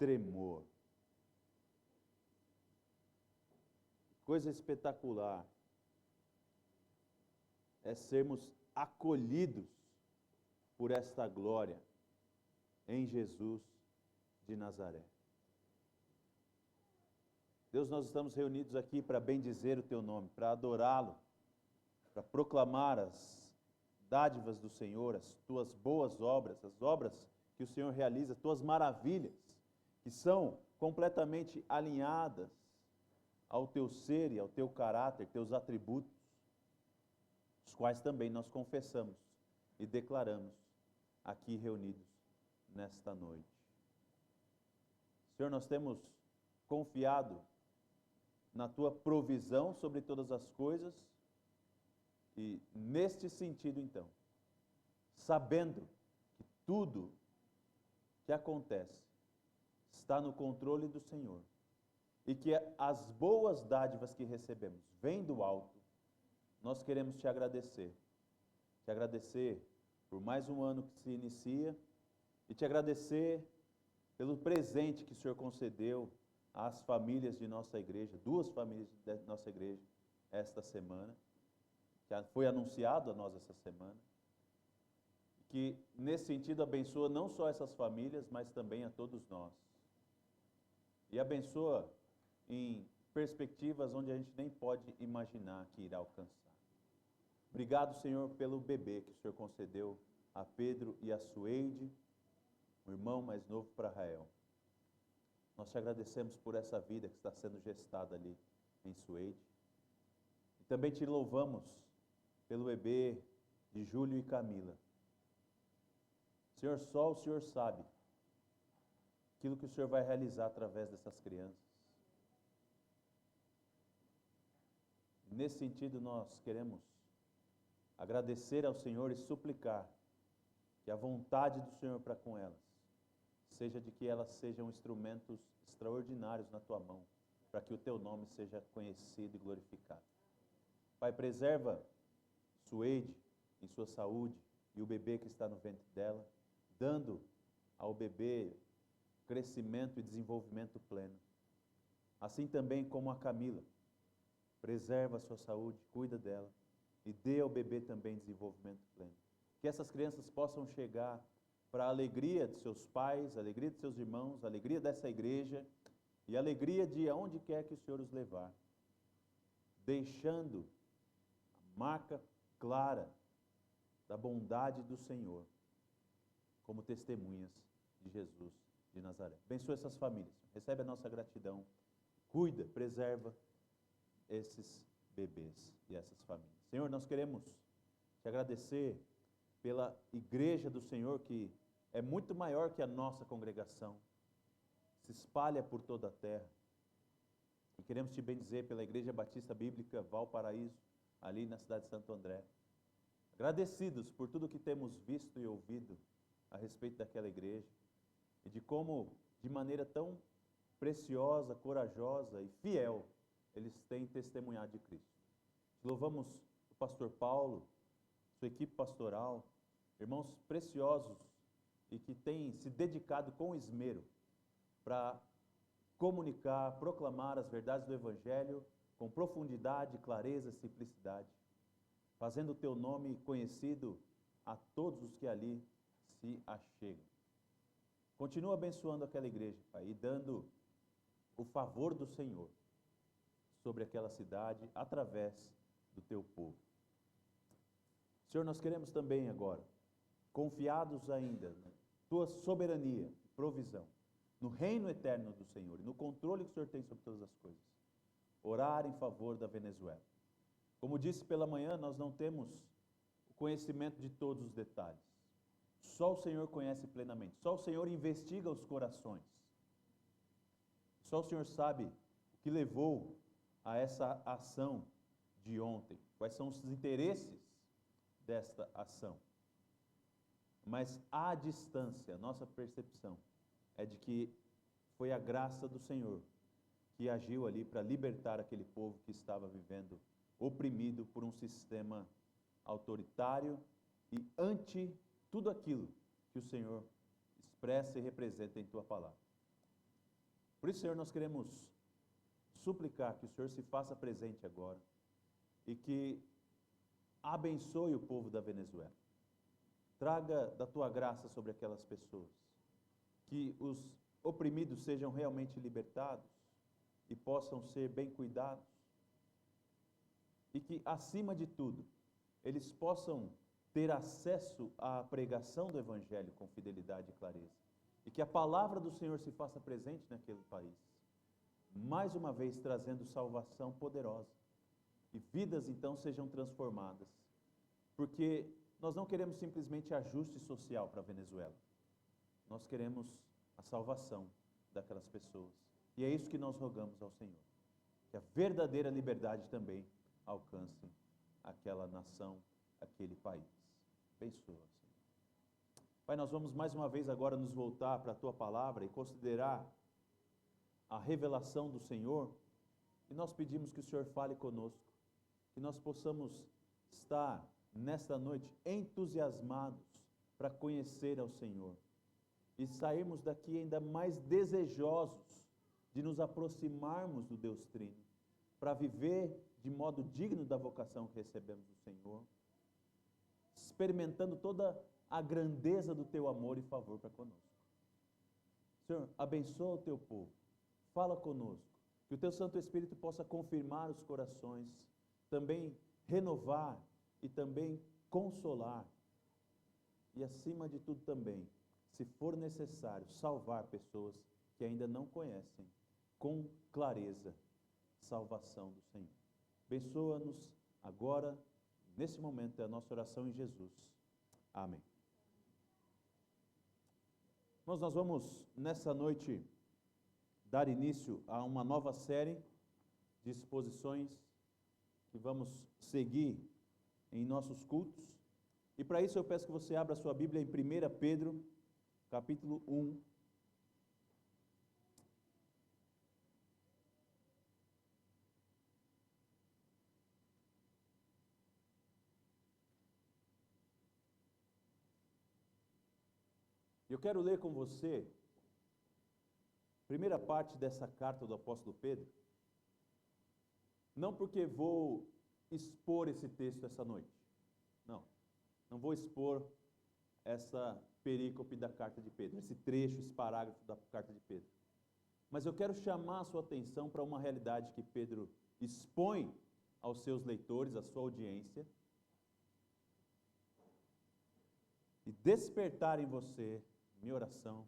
tremor. Coisa espetacular é sermos acolhidos por esta glória em Jesus de Nazaré. Deus, nós estamos reunidos aqui para bendizer o Teu nome, para adorá-lo, para proclamar as dádivas do Senhor, as Tuas boas obras, as obras que o Senhor realiza, Tuas maravilhas, que são completamente alinhadas ao Teu ser e ao Teu caráter, Teus atributos, os quais também nós confessamos e declaramos aqui reunidos nesta noite. Senhor, nós temos confiado na Tua provisão sobre todas as coisas e, neste sentido, então, sabendo que tudo que acontece está no controle do Senhor e que as boas dádivas que recebemos vêm do alto, nós queremos Te agradecer por mais um ano que se inicia e Te agradecer pelo presente que o Senhor concedeu às famílias de nossa igreja, 2 famílias de nossa igreja esta semana, que foi anunciado a nós essa semana, que nesse sentido abençoa não só essas famílias, mas também a todos nós. E abençoa em perspectivas onde a gente nem pode imaginar que irá alcançar. Obrigado, Senhor, pelo bebê que o Senhor concedeu a Pedro e a Sueide, o irmão mais novo para Rael. Nós Te agradecemos por essa vida que está sendo gestada ali em Sueide. E também Te louvamos pelo bebê de Júlio e Camila. Senhor, só o Senhor sabe aquilo que o Senhor vai realizar através dessas crianças. Nesse sentido, nós queremos agradecer ao Senhor e suplicar que a vontade do Senhor para com elas seja de que elas sejam instrumentos extraordinários na Tua mão, para que o Teu nome seja conhecido e glorificado. Pai, preserva Sueide em sua saúde e o bebê que está no ventre dela, dando ao bebê crescimento e desenvolvimento pleno. Assim também como a Camila, preserva a sua saúde, cuida dela e dê ao bebê também desenvolvimento pleno. Que essas crianças possam chegar para a alegria de seus pais, a alegria de seus irmãos, a alegria dessa igreja e a alegria de aonde quer que o Senhor os levar, deixando a marca clara da bondade do Senhor como testemunhas de Jesus de Nazaré. Abençoa essas famílias, recebe a nossa gratidão, cuida, preserva esses bebês e essas famílias. Senhor, nós queremos Te agradecer pela igreja do Senhor, que é muito maior que a nossa congregação, se espalha por toda a terra. E queremos Te bendizer pela Igreja Batista Bíblica Valparaíso, ali na cidade de Santo André. Agradecidos por tudo que temos visto e ouvido a respeito daquela igreja e de como, de maneira tão preciosa, corajosa e fiel, eles têm testemunhado de Cristo. Louvamos o pastor Paulo, sua equipe pastoral, irmãos preciosos e que têm se dedicado com esmero para comunicar, proclamar as verdades do Evangelho com profundidade, clareza e simplicidade, fazendo o Teu nome conhecido a todos os que ali se achegam. Continua abençoando aquela igreja, Pai, e dando o favor do Senhor sobre aquela cidade através do Teu povo. Senhor, nós queremos também agora, confiados ainda na Tua soberania e provisão, no reino eterno do Senhor e no controle que o Senhor tem sobre todas as coisas, orar em favor da Venezuela. Como disse pela manhã, nós não temos o conhecimento de todos os detalhes. Só o Senhor conhece plenamente, só o Senhor investiga os corações. Só o Senhor sabe o que levou a essa ação de ontem, quais são os interesses desta ação. Mas à distância, a nossa percepção é de que foi a graça do Senhor que agiu ali para libertar aquele povo que estava vivendo oprimido por um sistema autoritário e ante tudo aquilo que o Senhor expressa e representa em Tua palavra. Por isso, Senhor, nós queremos suplicar que o Senhor se faça presente agora e que abençoe o povo da Venezuela. Traga da tua graça sobre aquelas pessoas, que os oprimidos sejam realmente libertados e possam ser bem cuidados, e que, acima de tudo, eles possam ter acesso à pregação do Evangelho com fidelidade e clareza, e que a palavra do Senhor se faça presente naquele país, mais uma vez trazendo salvação poderosa, e vidas então sejam transformadas, porque nós não queremos simplesmente ajuste social para a Venezuela, nós queremos a salvação daquelas pessoas, e é isso que nós rogamos ao Senhor, que a verdadeira liberdade também alcance aquela nação, aquele país. Abençoa, Senhor. Pai, nós vamos mais uma vez agora nos voltar para a Tua Palavra e considerar a revelação do Senhor, e nós pedimos que o Senhor fale conosco, que nós possamos estar nesta noite entusiasmados para conhecer ao Senhor, e sairmos daqui ainda mais desejosos de nos aproximarmos do Deus Trino, para viver de modo digno da vocação que recebemos do Senhor, experimentando toda a grandeza do Teu amor e favor para conosco. Senhor, abençoa o Teu povo, fala conosco, que o Teu Santo Espírito possa confirmar os corações, também renovar e também consolar, e acima de tudo também, se for necessário, salvar pessoas que ainda não conhecem com clareza salvação do Senhor. Abençoa-nos agora, nesse momento, é a nossa oração em Jesus. Amém. Nós vamos, nessa noite, dar início a uma nova série de exposições que vamos seguir em nossos cultos. E para isso eu peço que você abra a sua Bíblia em 1 Pedro, capítulo 1. Eu quero ler com você a primeira parte dessa carta do apóstolo Pedro, não porque vou expor esse texto essa noite, não vou expor essa perícope da carta de Pedro, esse trecho, esse parágrafo da carta de Pedro, mas eu quero chamar a sua atenção para uma realidade que Pedro expõe aos seus leitores, à sua audiência, e despertar em você, minha oração,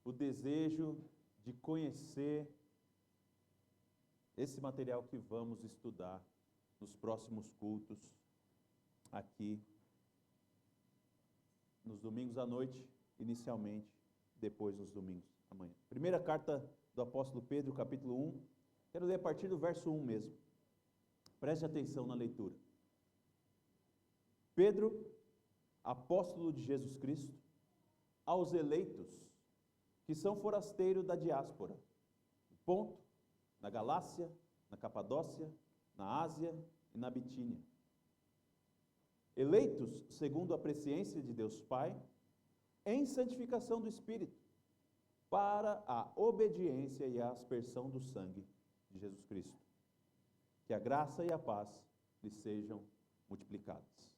o desejo de conhecer esse material que vamos estudar nos próximos cultos, aqui, nos domingos à noite, inicialmente, depois nos domingos à manhã. Primeira carta do apóstolo Pedro, capítulo 1, quero ler a partir do verso 1 mesmo. Preste atenção na leitura. Pedro, apóstolo de Jesus Cristo, aos eleitos, que são forasteiros da diáspora, no Ponto, na Galácia, na Capadócia, na Ásia e na Bitínia. Eleitos segundo a presciência de Deus Pai, em santificação do Espírito, para a obediência e a aspersão do sangue de Jesus Cristo. Que a graça e a paz lhes sejam multiplicadas.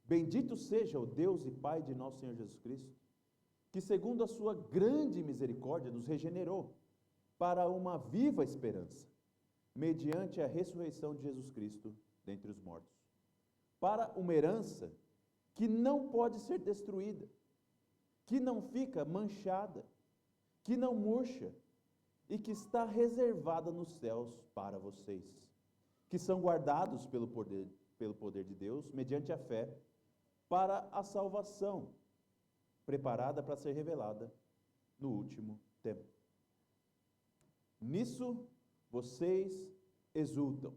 Bendito seja o Deus e Pai de nosso Senhor Jesus Cristo, que segundo a sua grande misericórdia nos regenerou para uma viva esperança, mediante a ressurreição de Jesus Cristo dentre os mortos, para uma herança que não pode ser destruída, que não fica manchada, que não murcha e que está reservada nos céus para vocês, que são guardados pelo poder de Deus, mediante a fé, para a salvação, preparada para ser revelada no último tempo. Nisso vocês exultam.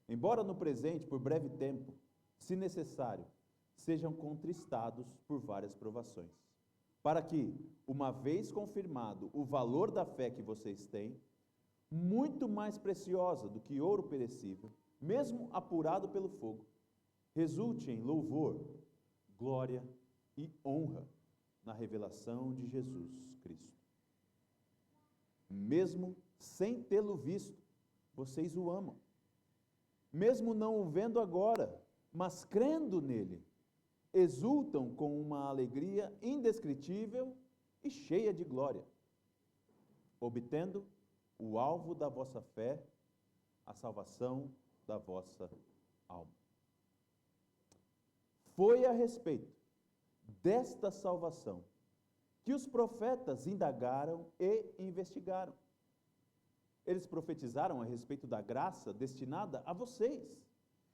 Embora no presente, por breve tempo, se necessário, sejam contristados por várias provações, para que, uma vez confirmado o valor da fé que vocês têm, muito mais preciosa do que ouro perecível, mesmo apurado pelo fogo, resulte em louvor, glória e honra na revelação de Jesus Cristo. mesmo sem tê-lo visto, vocês o amam. Mesmo não o vendo agora, mas crendo nele, exultam com uma alegria indescritível e cheia de glória, obtendo o alvo da vossa fé, a salvação da vossa alma. Foi a respeito desta salvação que os profetas indagaram e investigaram. Eles profetizaram a respeito da graça destinada a vocês,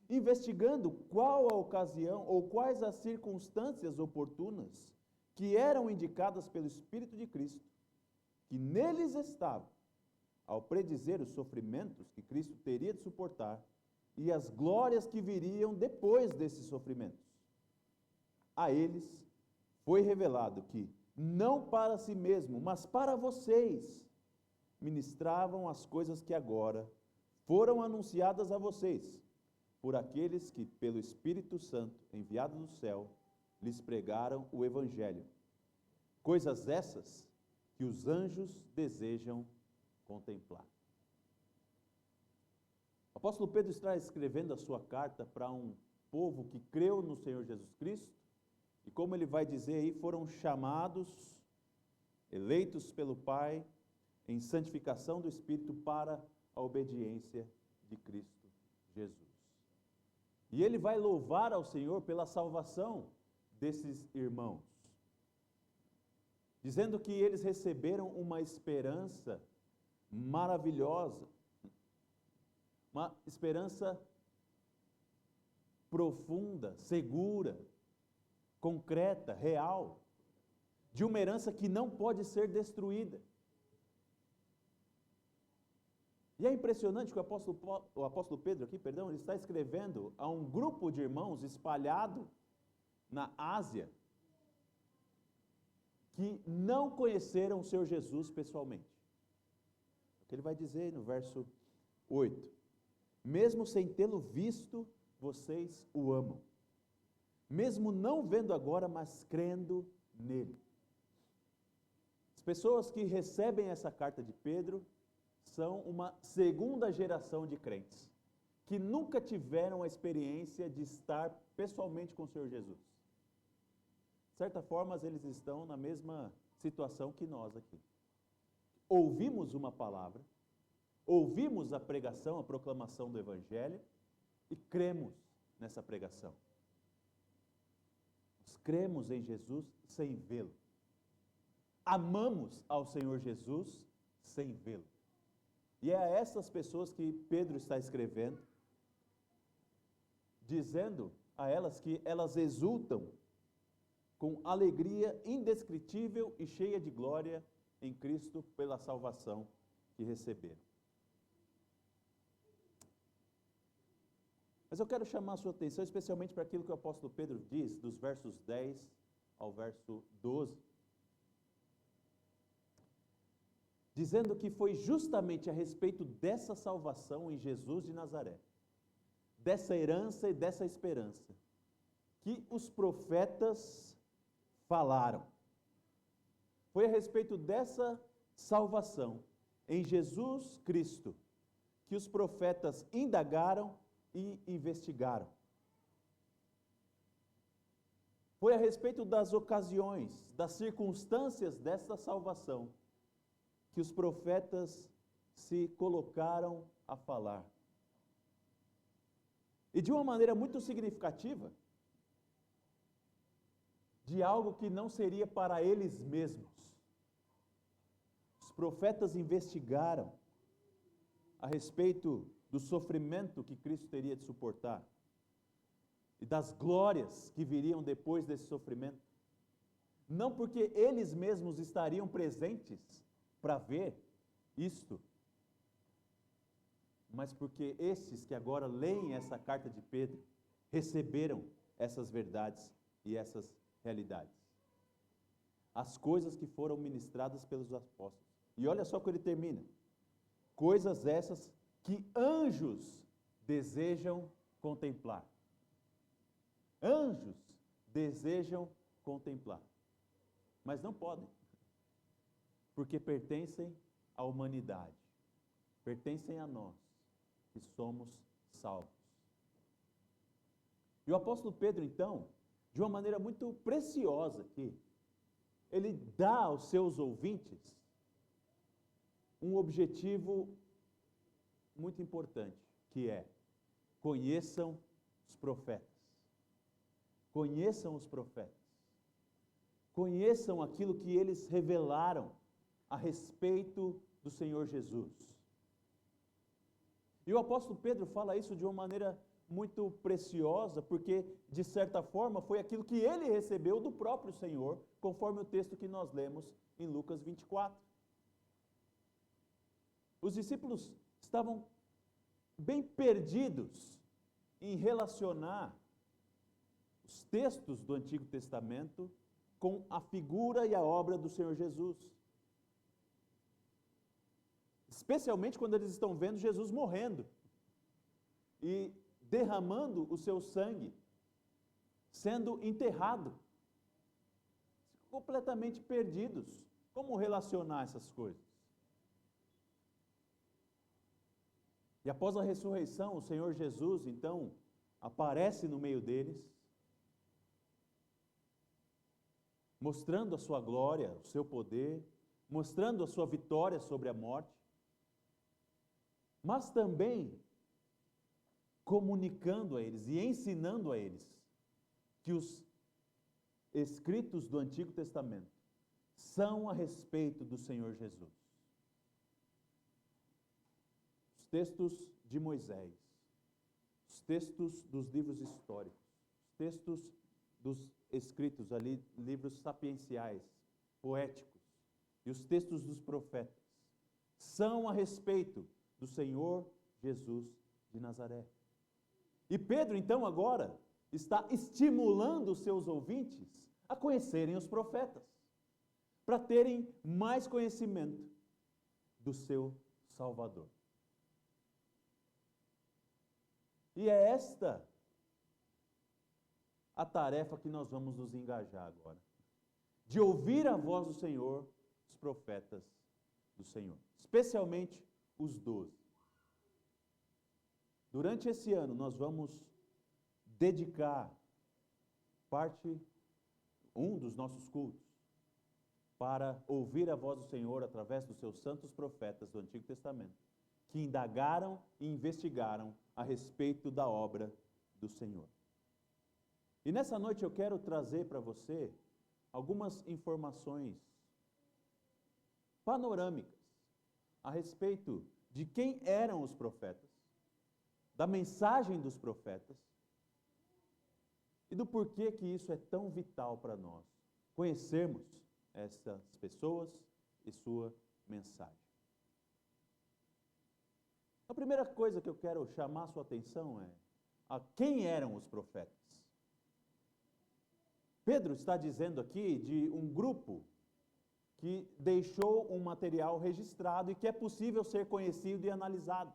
investigando qual a ocasião ou quais as circunstâncias oportunas que eram indicadas pelo Espírito de Cristo, que neles estavam, ao predizer os sofrimentos que Cristo teria de suportar e as glórias que viriam depois desses sofrimentos. A eles foi revelado que, não para si mesmo, mas para vocês, ministravam as coisas que agora foram anunciadas a vocês, por aqueles que, pelo Espírito Santo, enviado do céu, lhes pregaram o Evangelho. Coisas essas que os anjos desejam contemplar. O apóstolo Pedro está escrevendo a sua carta para um povo que creu no Senhor Jesus Cristo, e como ele vai dizer aí, foram chamados, eleitos pelo Pai, em santificação do Espírito para a obediência de Cristo Jesus. E ele vai louvar ao Senhor pela salvação desses irmãos, dizendo que eles receberam uma esperança maravilhosa, uma esperança profunda, segura, concreta, real, de uma herança que não pode ser destruída. E é impressionante que o apóstolo Pedro aqui, ele está escrevendo a um grupo de irmãos espalhado na Ásia, que não conheceram o Senhor Jesus pessoalmente. O que ele vai dizer no verso 8: mesmo sem tê-lo visto, vocês o amam. Mesmo não vendo agora, mas crendo nele. As pessoas que recebem essa carta de Pedro são uma segunda geração de crentes, que nunca tiveram a experiência de estar pessoalmente com o Senhor Jesus. De certa forma, eles estão na mesma situação que nós aqui. Ouvimos uma palavra, ouvimos a pregação, a proclamação do Evangelho e cremos nessa pregação. Nós cremos em Jesus sem vê-lo. Amamos ao Senhor Jesus sem vê-lo. E é a essas pessoas que Pedro está escrevendo, dizendo a elas que elas exultam com alegria indescritível e cheia de glória em Cristo pela salvação que receberam. Mas eu quero chamar a sua atenção especialmente para aquilo que o apóstolo Pedro diz, dos versos 10 ao verso 12, dizendo que foi justamente a respeito dessa salvação em Jesus de Nazaré, dessa herança e dessa esperança, que os profetas falaram. Foi a respeito dessa salvação em Jesus Cristo que os profetas indagaram e investigaram. Foi a respeito das ocasiões, das circunstâncias dessa salvação que os profetas se colocaram a falar. E de uma maneira muito significativa, de algo que não seria para eles mesmos. Os profetas investigaram a respeito do sofrimento que Cristo teria de suportar e das glórias que viriam depois desse sofrimento. Não porque eles mesmos estariam presentes para ver isto, mas porque estes que agora leem essa carta de Pedro receberam essas verdades e essas realidades. As coisas que foram ministradas pelos apóstolos. E olha só como ele termina. Coisas essas que anjos desejam contemplar. Anjos desejam contemplar. Mas não podem. Porque pertencem à humanidade, pertencem a nós, que somos salvos. E o apóstolo Pedro, então, de uma maneira muito preciosa aqui, ele dá aos seus ouvintes um objetivo muito importante, que é: conheçam os profetas. Conheçam os profetas. Conheçam aquilo que eles revelaram a respeito do Senhor Jesus. E o apóstolo Pedro fala isso de uma maneira muito preciosa, porque, de certa forma, foi aquilo que ele recebeu do próprio Senhor, conforme o texto que nós lemos em Lucas 24. Os discípulos estavam bem perdidos em relacionar os textos do Antigo Testamento com a figura e a obra do Senhor Jesus. Especialmente quando eles estão vendo Jesus morrendo e derramando o seu sangue, sendo enterrado. Completamente perdidos. Como relacionar essas coisas? E após a ressurreição, o Senhor Jesus, então, aparece no meio deles, mostrando a sua glória, o seu poder, mostrando a sua vitória sobre a morte, mas também comunicando a eles e ensinando a eles que os escritos do Antigo Testamento são a respeito do Senhor Jesus. Os textos de Moisés, os textos dos livros históricos, os textos dos escritos ali, livros sapienciais, poéticos, e os textos dos profetas, são a respeito do Senhor Jesus de Nazaré. E Pedro, então, agora, está estimulando os seus ouvintes a conhecerem os profetas, para terem mais conhecimento do seu Salvador. E é esta a tarefa que nós vamos nos engajar agora, de ouvir a voz do Senhor, os profetas do Senhor, especialmente os 12. Durante esse ano, nós vamos dedicar um dos nossos cultos para ouvir a voz do Senhor através dos seus santos profetas do Antigo Testamento, que indagaram e investigaram a respeito da obra do Senhor. E nessa noite eu quero trazer para você algumas informações panorâmicas a respeito de quem eram os profetas, da mensagem dos profetas e do porquê que isso é tão vital para nós, conhecermos essas pessoas e sua mensagem. A primeira coisa que eu quero chamar a sua atenção é a quem eram os profetas. Pedro está dizendo aqui de um grupo que deixou um material registrado e que é possível ser conhecido e analisado.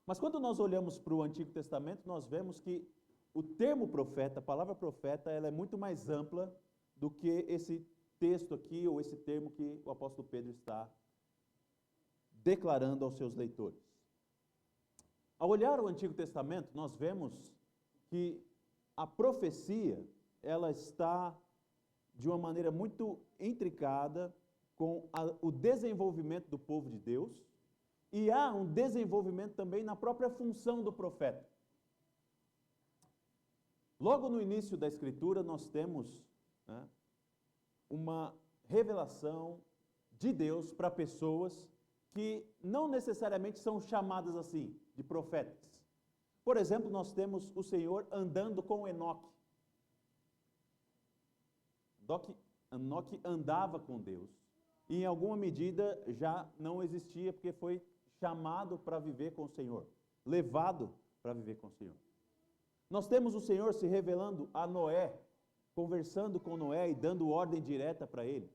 Mas quando nós olhamos para o Antigo Testamento, nós vemos que o termo profeta, a palavra profeta, ela é muito mais ampla do que esse texto aqui, ou esse termo que o apóstolo Pedro está declarando aos seus leitores. Ao olhar o Antigo Testamento, nós vemos que a profecia, ela está de uma maneira muito intricada com o desenvolvimento do povo de Deus, e há um desenvolvimento também na própria função do profeta. Logo no início da Escritura, nós temos uma revelação de Deus para pessoas que não necessariamente são chamadas assim, de profetas. Por exemplo, nós temos o Senhor andando com Enoque. Enoque andava com Deus e em alguma medida já não existia porque foi chamado para viver com o Senhor, levado para viver com o Senhor. Nós temos o Senhor se revelando a Noé, conversando com Noé e dando ordem direta para ele.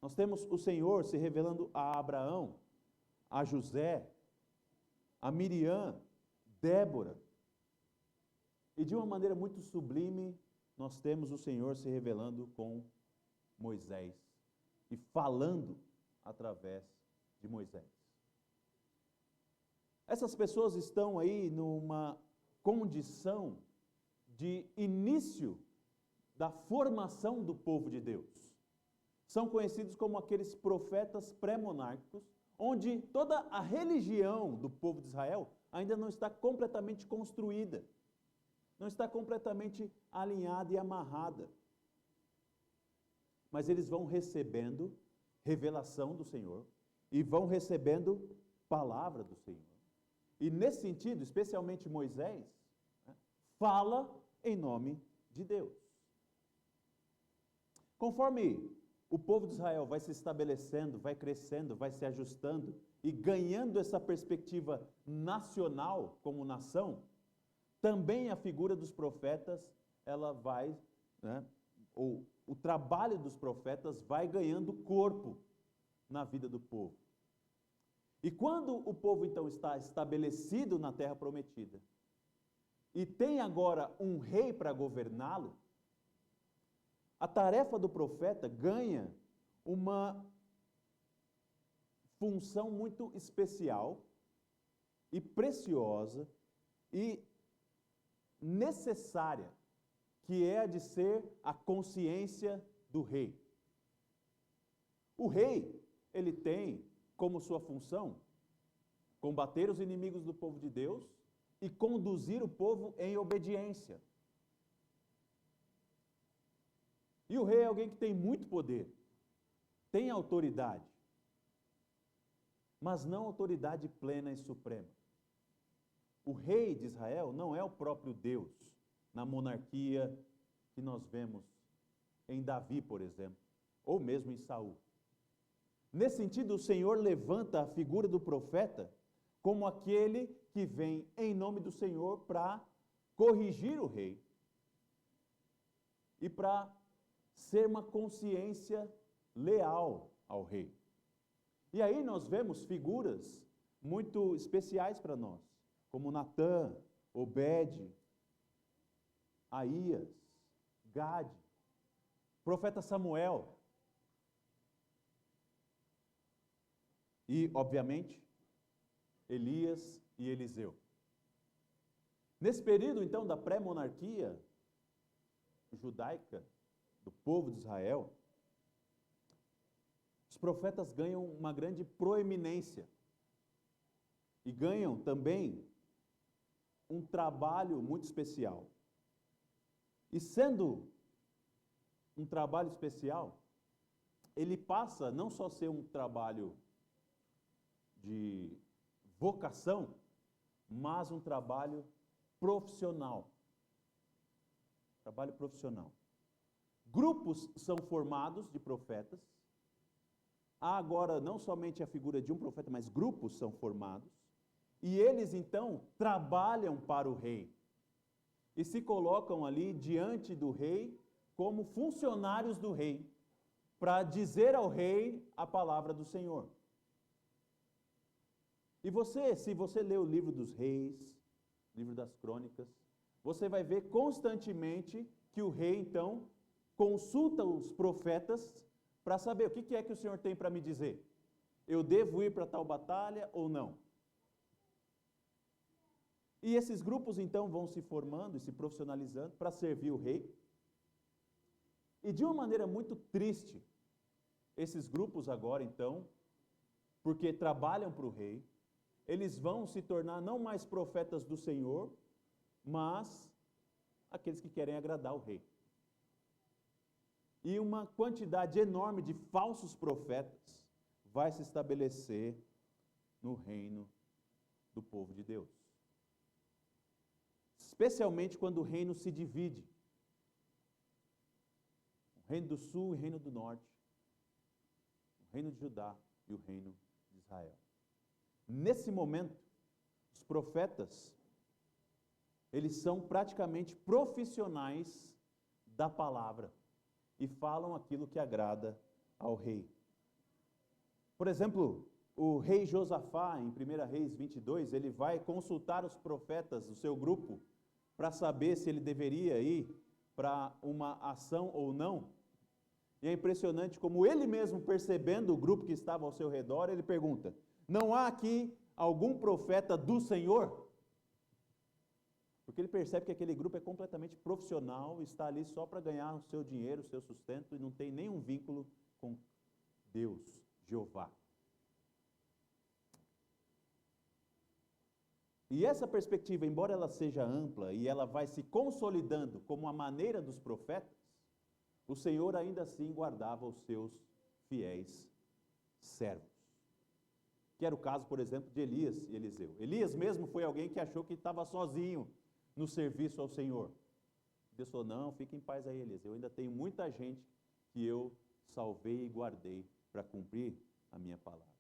Nós temos o Senhor se revelando a Abraão, a José, a Miriam, Débora. E de uma maneira muito sublime, nós temos o Senhor se revelando com Moisés e falando através de Moisés. Essas pessoas estão aí numa condição de início da formação do povo de Deus. São conhecidos como aqueles profetas pré-monárquicos, onde toda a religião do povo de Israel ainda não está completamente construída, não está completamente alinhada e amarrada. Mas eles vão recebendo revelação do Senhor e vão recebendo palavra do Senhor. E nesse sentido, especialmente Moisés, fala em nome de Deus. Conforme o povo de Israel vai se estabelecendo, vai crescendo, vai se ajustando e ganhando essa perspectiva nacional como nação, também a figura dos profetas, ela vai, ou o trabalho dos profetas vai ganhando corpo na vida do povo. E quando o povo então está estabelecido na terra prometida e tem agora um rei para governá-lo, a tarefa do profeta ganha uma função muito especial e preciosa e necessária, que é a de ser a consciência do rei. O rei, ele tem como sua função combater os inimigos do povo de Deus e conduzir o povo em obediência. E o rei é alguém que tem muito poder, tem autoridade, mas não autoridade plena e suprema. O rei de Israel não é o próprio Deus, na monarquia que nós vemos em Davi, por exemplo, ou mesmo em Saul. Nesse sentido, o Senhor levanta a figura do profeta como aquele que vem em nome do Senhor para corrigir o rei e para ser uma consciência leal ao rei. E aí nós vemos figuras muito especiais para nós, como Natã, Obed, Aías, Gade, profeta Samuel. E, obviamente, Elias e Eliseu. Nesse período, então, da pré-monarquia judaica, do povo de Israel, os profetas ganham uma grande proeminência e ganham também um trabalho muito especial. E sendo um trabalho especial, ele passa não só a ser um trabalho de vocação, mas um trabalho profissional. Trabalho profissional. Grupos são formados de profetas. Há agora não somente a figura de um profeta, mas grupos são formados. E eles então trabalham para o rei. E se colocam ali diante do rei como funcionários do rei, para dizer ao rei a palavra do Senhor. E você, se você ler o livro dos reis, livro das crônicas, você vai ver constantemente que o rei, então, consulta os profetas para saber o que é que o Senhor tem para me dizer. Eu devo ir para tal batalha ou não? E esses grupos, então, vão se formando e se profissionalizando para servir o rei. E de uma maneira muito triste, esses grupos agora, então, porque trabalham para o rei, eles vão se tornar não mais profetas do Senhor, mas aqueles que querem agradar o rei. E uma quantidade enorme de falsos profetas vai se estabelecer no reino do povo de Deus. Especialmente quando o reino se divide. O reino do sul e o reino do norte. O reino de Judá e o reino de Israel. Nesse momento, os profetas, eles são praticamente profissionais da palavra e falam aquilo que agrada ao rei. Por exemplo, o rei Josafá, em 1 Reis 22, ele vai consultar os profetas do seu grupo para saber se ele deveria ir para uma ação ou não. E é impressionante como ele mesmo, percebendo o grupo que estava ao seu redor, ele pergunta: não há aqui algum profeta do Senhor? Porque ele percebe que aquele grupo é completamente profissional, está ali só para ganhar o seu dinheiro, o seu sustento, e não tem nenhum vínculo com Deus, Jeová. E essa perspectiva, embora ela seja ampla e ela vai se consolidando como a maneira dos profetas, o Senhor ainda assim guardava os seus fiéis servos. Que era o caso, por exemplo, de Elias e Eliseu. Elias mesmo foi alguém que achou que estava sozinho no serviço ao Senhor. Deus falou: não, fique em paz aí, Elias, eu ainda tenho muita gente que eu salvei e guardei para cumprir a minha palavra.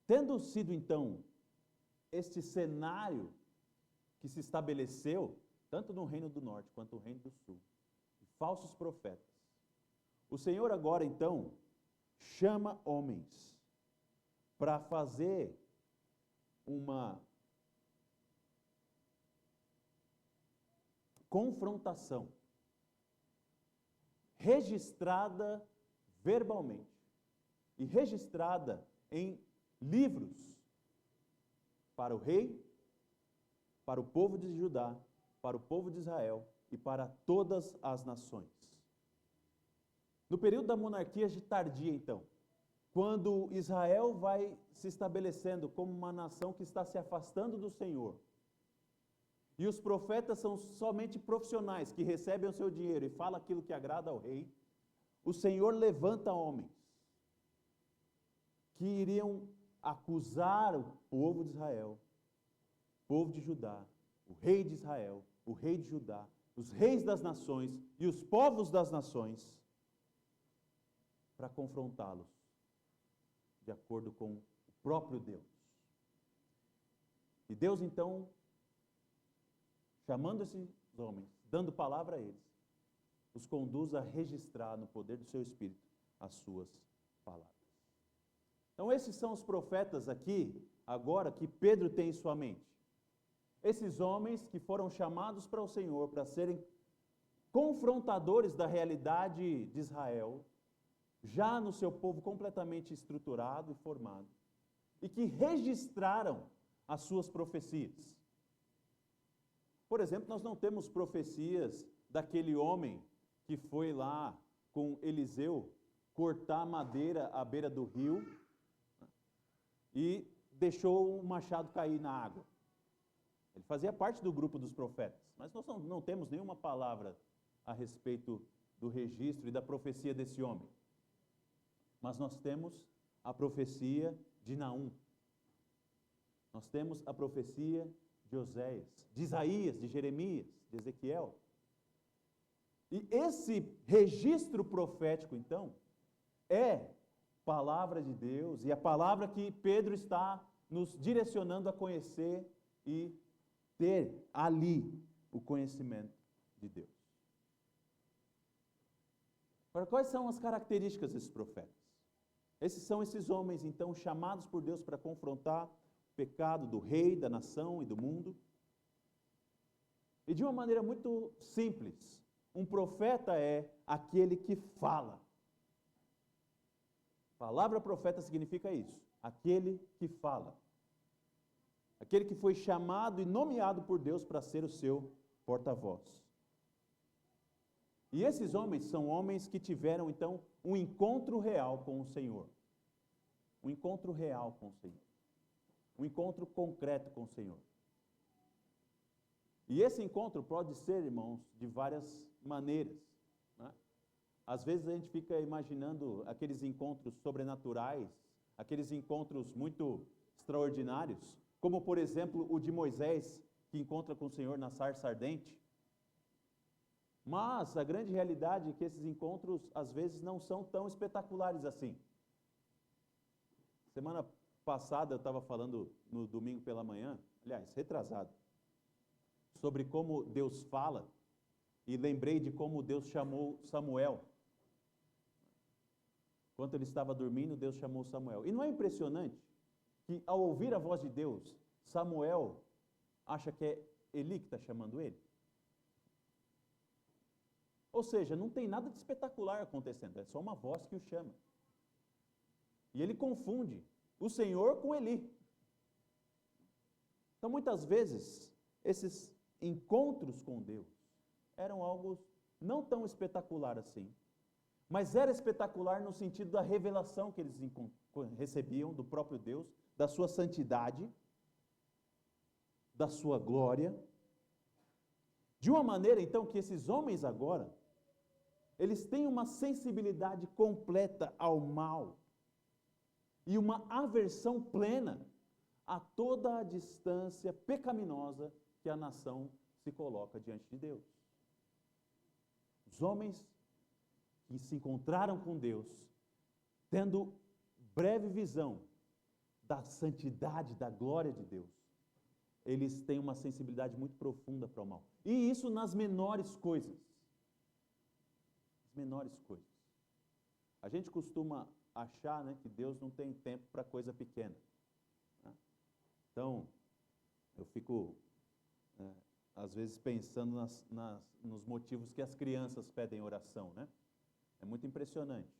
Tendo sido então este cenário que se estabeleceu, tanto no Reino do Norte quanto no Reino do Sul, de falsos profetas, o Senhor agora então chama homens para fazer uma confrontação registrada verbalmente e registrada em livros para o rei, para o povo de Judá, para o povo de Israel e para todas as nações. No período da monarquia tardia, então, quando Israel vai se estabelecendo como uma nação que está se afastando do Senhor, e os profetas são somente profissionais que recebem o seu dinheiro e falam aquilo que agrada ao rei, o Senhor levanta homens que iriam acusar o povo de Israel, o povo de Judá, o rei de Israel, o rei de Judá, os reis das nações e os povos das nações, para confrontá-los de acordo com o próprio Deus. E Deus então, chamando esses homens, dando palavra a eles, os conduz a registrar no poder do seu Espírito as suas palavras. Então esses são os profetas aqui, agora, que Pedro tem em sua mente. Esses homens que foram chamados para o Senhor para serem confrontadores da realidade de Israel, já no seu povo completamente estruturado e formado, e que registraram as suas profecias. Por exemplo, nós não temos profecias daquele homem que foi lá com Eliseu cortar madeira à beira do rio e deixou o machado cair na água. Ele fazia parte do grupo dos profetas, mas nós não temos nenhuma palavra a respeito do registro e da profecia desse homem. Mas nós temos a profecia de Naum. Nós temos a profecia de Oséias, de Isaías, de Jeremias, de Ezequiel. E esse registro profético, então, é palavra de Deus e a palavra que Pedro está nos direcionando a conhecer e ter ali o conhecimento de Deus. Agora, quais são as características desses profetas? Esses são esses homens, então, chamados por Deus para confrontar o pecado do rei, da nação e do mundo. E de uma maneira muito simples, um profeta é aquele que fala. A palavra profeta significa isso, aquele que fala. Aquele que foi chamado e nomeado por Deus para ser o seu porta-voz. E esses homens são homens que tiveram, então, um encontro real com o Senhor. Um encontro real com o Senhor. Um encontro concreto com o Senhor. E esse encontro pode ser, irmãos, de várias maneiras, né? Às vezes a gente fica imaginando aqueles encontros sobrenaturais, aqueles encontros muito extraordinários, como, por exemplo, o de Moisés, que encontra com o Senhor na sarça ardente. Mas a grande realidade é que esses encontros, às vezes, não são tão espetaculares assim. Semana passada eu estava falando no domingo pela manhã, aliás, retrasado, sobre como Deus fala, e lembrei de como Deus chamou Samuel. Enquanto ele estava dormindo, Deus chamou Samuel. E não é impressionante que, ao ouvir a voz de Deus, Samuel acha que é Eli que está chamando ele? Ou seja, não tem nada de espetacular acontecendo, é só uma voz que o chama. E ele confunde o Senhor com Eli. Então, muitas vezes, esses encontros com Deus eram algo não tão espetacular assim, mas era espetacular no sentido da revelação que eles recebiam do próprio Deus, da sua santidade, da sua glória, de uma maneira, então, que esses homens agora, eles têm uma sensibilidade completa ao mal e uma aversão plena a toda a distância pecaminosa que a nação se coloca diante de Deus. Os homens que se encontraram com Deus, tendo breve visão da santidade, da glória de Deus, eles têm uma sensibilidade muito profunda para o mal. E isso nas menores coisas. As menores coisas. A gente costuma achar, né, que Deus não tem tempo para coisa pequena. Né? Então, eu fico, às vezes, pensando nos motivos que as crianças pedem oração, né? É muito impressionante.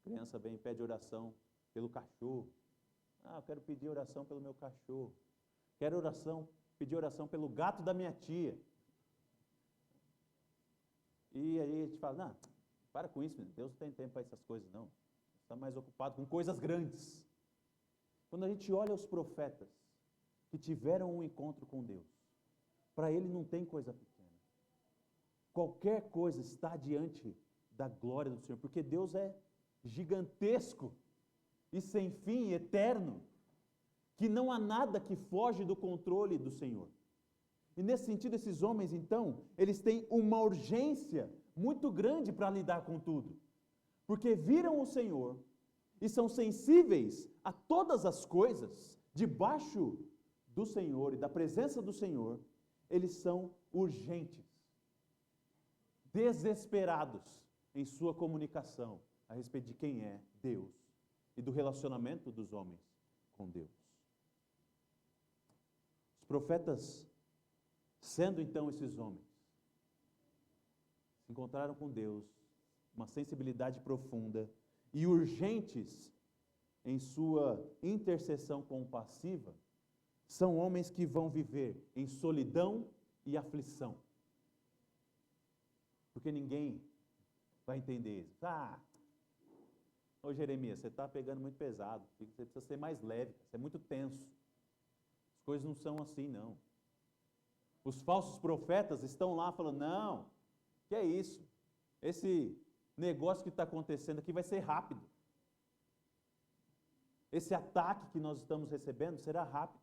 A criança vem e pede oração pelo cachorro. Eu quero pedir oração pelo meu cachorro. Quero pedir oração pelo gato da minha tia. E aí a gente fala, não, para com isso, Deus não tem tempo para essas coisas, não. Está mais ocupado com coisas grandes. Quando a gente olha os profetas que tiveram um encontro com Deus, para ele não tem coisa pequena. Qualquer coisa está diante da glória do Senhor, porque Deus é gigantesco e sem fim, e eterno, que não há nada que foge do controle do Senhor. E nesse sentido, esses homens, então, eles têm uma urgência muito grande para lidar com tudo, porque viram o Senhor e são sensíveis a todas as coisas debaixo do Senhor e da presença do Senhor. Eles são urgentes, desesperados em sua comunicação a respeito de quem é Deus e do relacionamento dos homens com Deus. Os profetas, sendo então esses homens, se encontraram com Deus, uma sensibilidade profunda e urgentes em sua intercessão compassiva, são homens que vão viver em solidão e aflição. Porque ninguém vai entender isso. Ô Jeremias, você está pegando muito pesado, você precisa ser mais leve, você é muito tenso. As coisas não são assim, não. Os falsos profetas estão lá falando, não, que é isso? Esse negócio que está acontecendo aqui vai ser rápido. Esse ataque que nós estamos recebendo será rápido.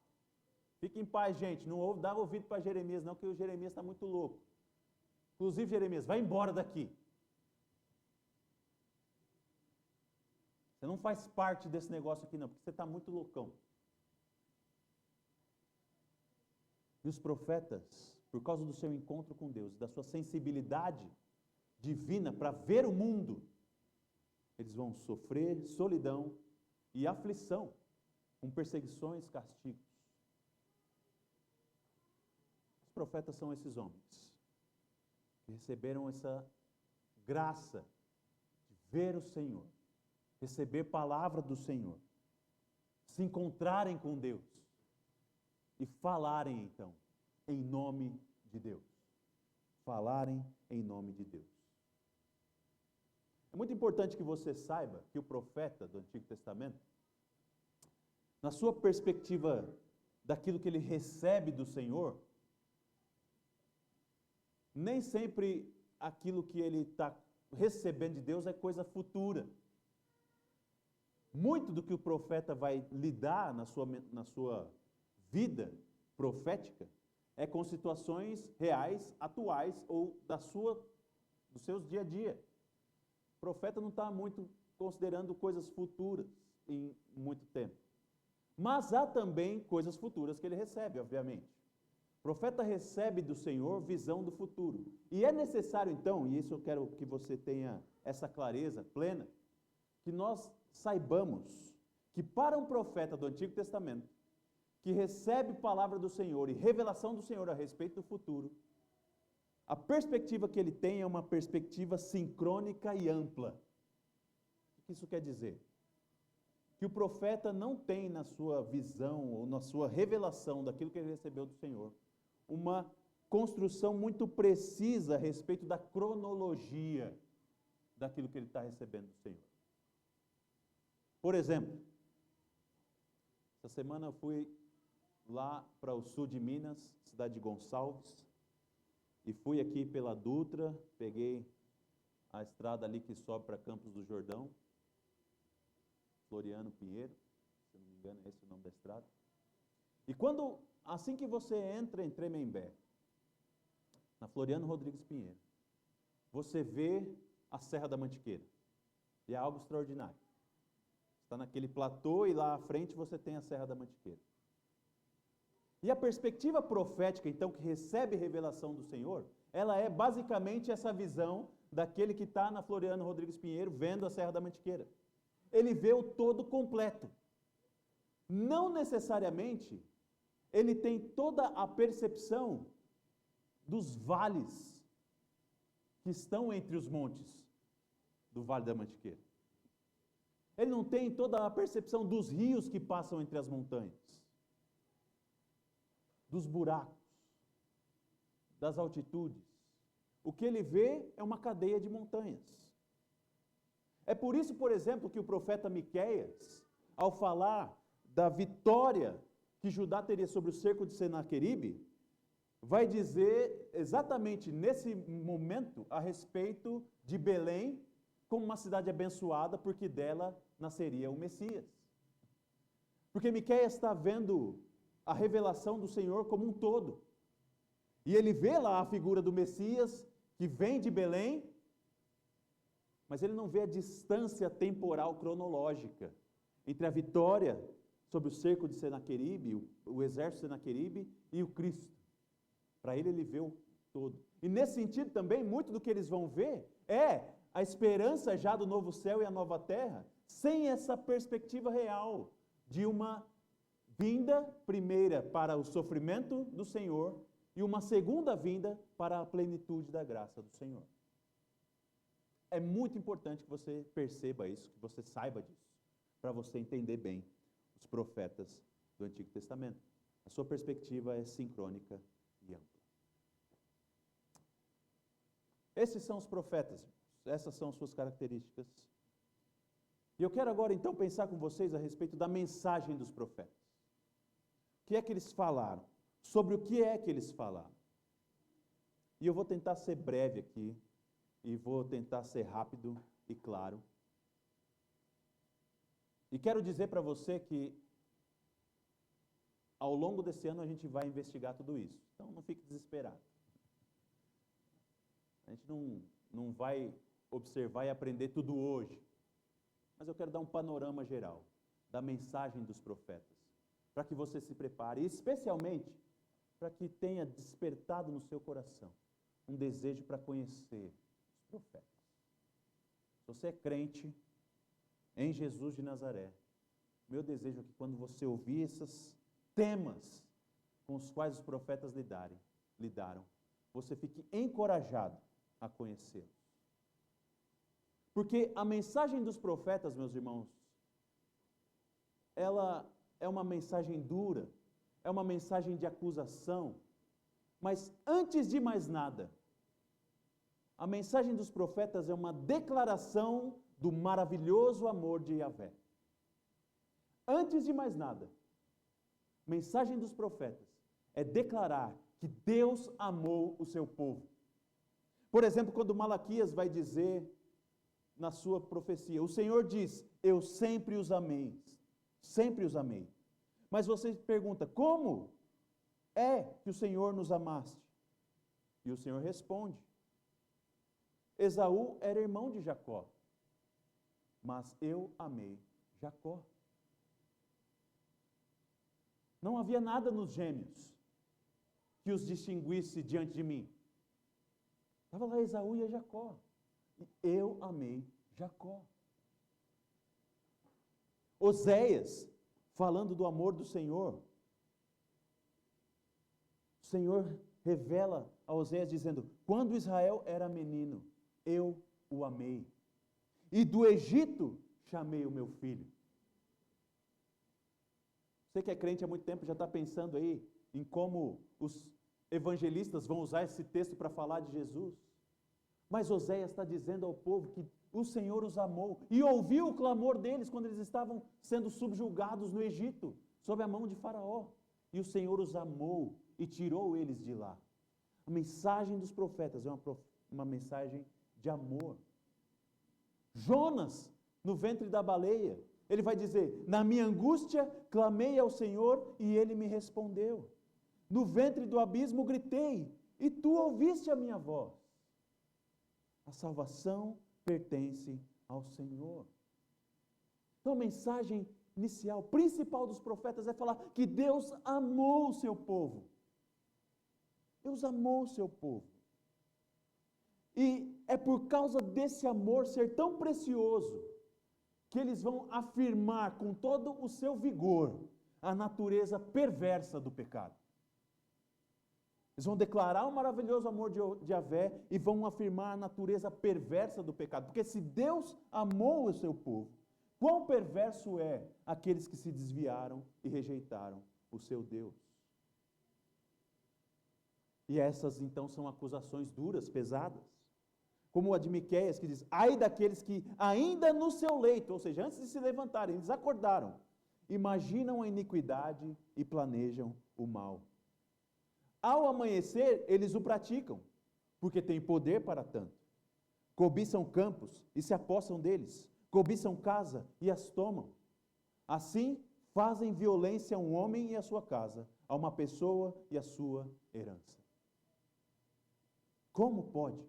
Fique em paz, gente, não dá ouvido para Jeremias não, que o Jeremias está muito louco. Inclusive, Jeremias, vai embora daqui. Você não faz parte desse negócio aqui não, porque você está muito loucão. E os profetas, por causa do seu encontro com Deus, da sua sensibilidade divina para ver o mundo, eles vão sofrer solidão e aflição, com perseguições, castigos. Os profetas são esses homens que receberam essa graça de ver o Senhor, receber palavra do Senhor, se encontrarem com Deus e falarem então em nome de Deus. Falarem em nome de Deus. É muito importante que você saiba que o profeta do Antigo Testamento, na sua perspectiva daquilo que ele recebe do Senhor, nem sempre aquilo que ele está recebendo de Deus é coisa futura. Muito do que o profeta vai lidar na sua vida profética é com situações reais, atuais ou dos seus dia a dia. O profeta não está muito considerando coisas futuras em muito tempo. Mas há também coisas futuras que ele recebe, obviamente. O profeta recebe do Senhor visão do futuro. E é necessário então, e isso eu quero que você tenha essa clareza plena, que nós saibamos que para um profeta do Antigo Testamento, que recebe palavra do Senhor e revelação do Senhor a respeito do futuro, A perspectiva que ele tem é uma perspectiva sincrônica e ampla. O que isso quer dizer? Que o profeta não tem na sua visão ou na sua revelação daquilo que ele recebeu do Senhor uma construção muito precisa a respeito da cronologia daquilo que ele está recebendo do Senhor. Por exemplo, essa semana eu fui lá para o sul de Minas, cidade de Gonçalves, e fui aqui pela Dutra, peguei a estrada ali que sobe para Campos do Jordão, Floriano Pinheiro, se não me engano, esse é o nome da estrada. E assim que você entra em Tremembé, na Floriano Rodrigues Pinheiro, você vê a Serra da Mantiqueira. E é algo extraordinário. Está naquele platô e lá à frente você tem a Serra da Mantiqueira. E a perspectiva profética, então, que recebe revelação do Senhor, ela é basicamente essa visão daquele que está na Floriano Rodrigues Pinheiro vendo a Serra da Mantiqueira. Ele vê o todo completo. Não necessariamente ele tem toda a percepção dos vales que estão entre os montes do Vale da Mantiqueira. Ele não tem toda a percepção dos rios que passam entre as montanhas, dos buracos, das altitudes. O que ele vê é uma cadeia de montanhas. É por isso, por exemplo, que o profeta Miqueias, ao falar da vitória que Judá teria sobre o cerco de Senaqueribe, vai dizer exatamente nesse momento a respeito de Belém como uma cidade abençoada, porque dela nasceria o Messias. Porque Miqueias está vendo a revelação do Senhor como um todo. E ele vê lá a figura do Messias que vem de Belém, mas ele não vê a distância temporal cronológica entre a vitória sobre o cerco de Senaqueribe, o exército de Senaqueribe e o Cristo. Para ele vê o todo. E nesse sentido também, muito do que eles vão ver é a esperança já do novo céu e a nova terra, sem essa perspectiva real de uma vinda primeira para o sofrimento do Senhor e uma segunda vinda para a plenitude da graça do Senhor. É muito importante que você perceba isso, que você saiba disso, para você entender bem os profetas do Antigo Testamento. A sua perspectiva é sincrônica e ampla. Esses são os profetas, irmãos. Essas são suas características. E eu quero agora então pensar com vocês a respeito da mensagem dos profetas. O que é que eles falaram? Sobre o que é que eles falaram? E eu vou tentar ser breve aqui, e vou tentar ser rápido e claro. E quero dizer para você que ao longo desse ano a gente vai investigar tudo isso. Então não fique desesperado. A gente não vai observar e aprender tudo hoje. Mas eu quero dar um panorama geral da mensagem dos profetas, para que você se prepare, e especialmente para que tenha despertado no seu coração um desejo para conhecer os profetas. Se você é crente em Jesus de Nazaré, meu desejo é que quando você ouvir esses temas com os quais os profetas lidaram, você fique encorajado a conhecê-los. Porque a mensagem dos profetas, meus irmãos, ela é uma mensagem dura, é uma mensagem de acusação, mas antes de mais nada, a mensagem dos profetas é uma declaração do maravilhoso amor de Yahvé. Antes de mais nada, a mensagem dos profetas é declarar que Deus amou o seu povo. Por exemplo, quando Malaquias vai dizer na sua profecia, o Senhor diz, eu sempre os amei, sempre os amei. Mas você pergunta, como é que o Senhor nos amaste? E o Senhor responde, Esaú era irmão de Jacó, mas eu amei Jacó. Não havia nada nos gêmeos que os distinguisse diante de mim. Estava lá Esaú e Jacó. E eu amei Jacó. Oséias, falando do amor do Senhor, o Senhor revela a Oséias dizendo: quando Israel era menino, eu o amei, e do Egito chamei o meu filho. Você que é crente há muito tempo já está pensando aí em como os evangelistas vão usar esse texto para falar de Jesus. Mas Oséias está dizendo ao povo que o Senhor os amou e ouviu o clamor deles quando eles estavam sendo subjugados no Egito, sob a mão de Faraó. E o Senhor os amou e tirou eles de lá. A mensagem dos profetas é uma mensagem de amor. Jonas, no ventre da baleia, ele vai dizer: na minha angústia clamei ao Senhor e ele me respondeu. No ventre do abismo gritei e tu ouviste a minha voz. A salvação pertence ao Senhor. Então a mensagem inicial, principal dos profetas é falar que Deus amou o seu povo. Deus amou o seu povo. E é por causa desse amor ser tão precioso que eles vão afirmar com todo o seu vigor a natureza perversa do pecado. Eles vão declarar o maravilhoso amor de Yahvé e vão afirmar a natureza perversa do pecado. Porque se Deus amou o seu povo, quão perverso é aqueles que se desviaram e rejeitaram o seu Deus? E essas então são acusações duras, pesadas. Como a de Miqueias, que diz: ai daqueles que ainda no seu leito, ou seja, antes de se levantarem, eles acordaram, imaginam a iniquidade e planejam o mal. Ao amanhecer, eles o praticam, porque têm poder para tanto. Cobiçam campos e se apossam deles, cobiçam casa e as tomam. Assim, fazem violência a um homem e a sua casa, a uma pessoa e a sua herança. Como pode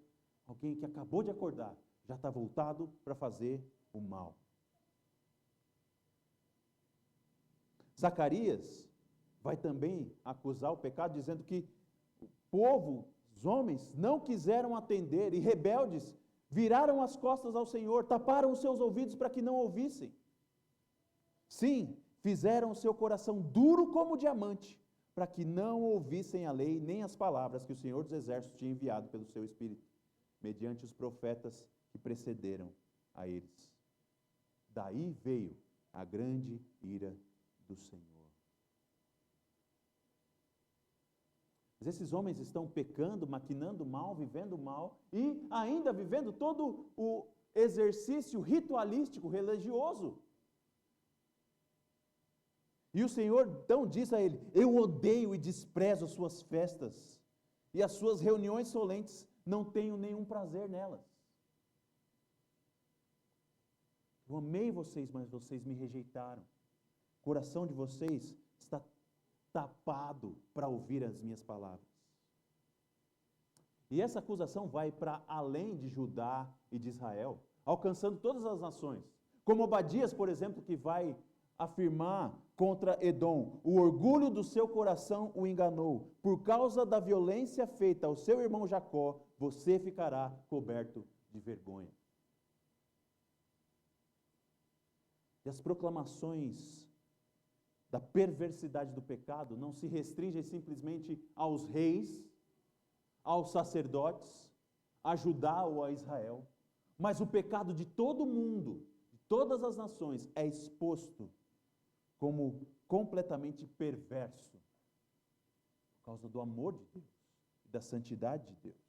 alguém que acabou de acordar já está voltado para fazer o mal? Zacarias vai também acusar o pecado, dizendo que o povo, os homens, não quiseram atender e rebeldes viraram as costas ao Senhor, taparam os seus ouvidos para que não ouvissem. Sim, fizeram o seu coração duro como diamante, para que não ouvissem a lei nem as palavras que o Senhor dos Exércitos tinha enviado pelo seu Espírito, mediante os profetas que precederam a eles. Daí veio a grande ira do Senhor. Mas esses homens estão pecando, maquinando mal, vivendo mal e ainda vivendo todo o exercício ritualístico, religioso. E o Senhor então diz a ele: eu odeio e desprezo as suas festas e as suas reuniões solentes, não tenho nenhum prazer nelas. Eu amei vocês, mas vocês me rejeitaram. O coração de vocês está tapado para ouvir as minhas palavras. E essa acusação vai para além de Judá e de Israel, alcançando todas as nações. Como Obadias, por exemplo, que vai afirmar contra Edom: o orgulho do seu coração o enganou. Por causa da violência feita ao seu irmão Jacó, você ficará coberto de vergonha. E as proclamações da perversidade do pecado não se restringem simplesmente aos reis, aos sacerdotes, a Judá ou a Israel, mas o pecado de todo mundo, de todas as nações, é exposto como completamente perverso, por causa do amor de Deus e da santidade de Deus.